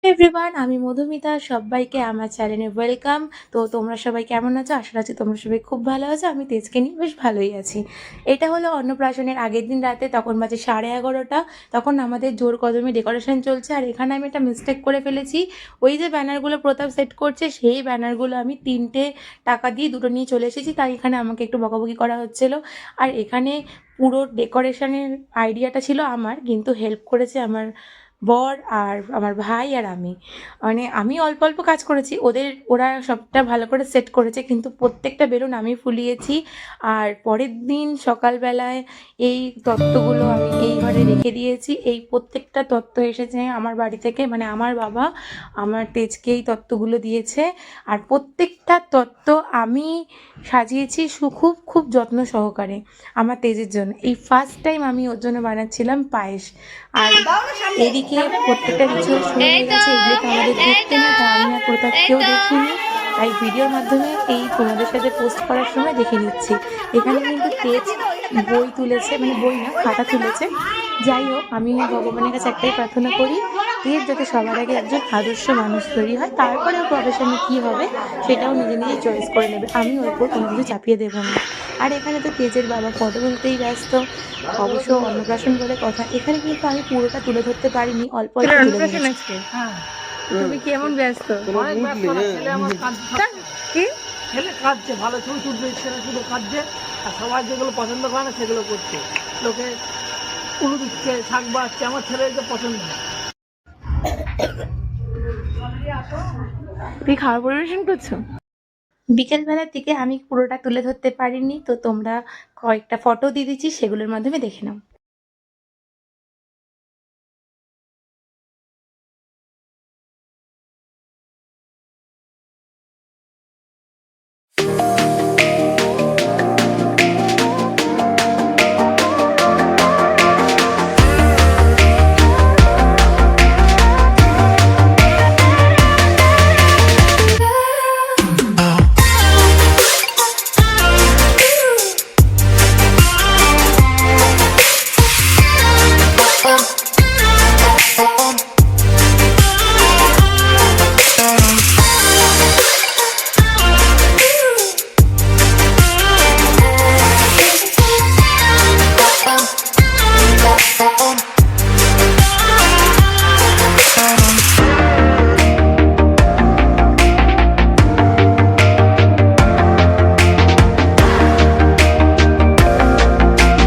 Everyone, আমি মধুমিতা। সবাইকে আমার চ্যানেলে ওয়েলকাম। তো তোমরা সবাই কেমন আছো? আশা রাখছি তোমরা সবাই খুব ভালো আছো। আমি তেজকে নিয়ে বেশ ভালোই আছি। এটা হলো অন্নপ্রাশনের আগের দিন রাতে, তখন বাজে 11:30। তখন আমাদের জোর কদমে ডেকোরেশন চলছে। আর এখানে আমি একটা মিস্টেক করে ফেলেছি। ওই যে ব্যানারগুলো প্রতাপ সেট করছে, সেই ব্যানারগুলো আমি 3টে টাকা দিয়ে 2টো নিয়ে চলে এসেছি, তাই এখানে আমাকে একটু বকাবকি করা হচ্ছিল। আর এখানে পুরো ডেকোরেশনের আইডিয়াটা ছিল আমার, কিন্তু হেল্প করেছে আমার বর আর আমার ভাই আর আমি। মানে আমি অল্প অল্প কাজ করেছি, ওরা সবটা ভালো করে সেট করেছে, কিন্তু প্রত্যেকটা বেলুন আমি ফুলিয়েছি। আর পরের দিন সকালবেলায় এই তত্ত্বগুলো আমি এই ঘরে রেখে দিয়েছি। এই প্রত্যেকটা তত্ত্ব এসেছে আমার বাড়ি থেকে, মানে আমার বাবা আমার তেজকে এই তত্ত্বগুলো দিয়েছে। আর প্রত্যেকটা তত্ত্ব আমি সাজিয়েছি খুব খুব যত্ন সহকারে আমার তেজের জন্য। এই ফার্স্ট টাইম আমি ওর জন্য বানাচ্ছিলাম পায়েস। আর এদিকে প্রত্যেকটা রিচুয়াল শুরু হয়ে গেছে। এগুলো তো আমাদের দেখতে নেই, তা আমি আর প্রতাপকেও দেখিনি, তাই ভিডিওর মাধ্যমে এই তোমাদের সাথে পোস্ট করার সময় দেখে নিচ্ছি। এখানে কিন্তু তেজ বই তুলেছে, মানে বই না, খাতা তুলেছে। যাই হোক, আমি ভগবানের কাছে একটাই প্রার্থনা করি, তেজ যাতে সবার আগে একজন আদর্শ মানুষ তৈরি হয়, তারপরে ওর প্রফেশনে কী হবে সেটাও নিজে নিজেই চয়েস করে নেবে। আমি ওর উপর কোনো কিছু চাপিয়ে দেবো না। আর এখানে তো তেজের বাবা ফটো তুলতেই ব্যস্ত। অবশ্য অন্নপ্রাশন বলে কথা, এখানে কিন্তু আমি পুরোটা তুলে ধরতে পারিনি, অল্প অল্প তুলে অন্নপ্রাশন ধরেছি। আজকে। তুমি কেমন ব্যস্ত? অনেক ব্যস্ত না, ছেলে আমার কাঁদছে। কি? ছেলে কাঁদছে, ভালো ছবি তুলবে, ছেলে শুধু কাঁদছে। আর সবাই যেগুলো পছন্দ করে না সেগুলো করছে। লোকে উলু দিচ্ছে, শাক বাজছে, আমার ছেলের যে পছন্দ না। তুই খাবার পরিবেশন করছো? বিকেলবেলার দিকে আমি পুরোটা তুলে ধরতে পারিনি, তো তোমরা কয়েকটা ফটো দিয়ে দিচ্ছি, সেগুলোর মাধ্যমে দেখে নাও।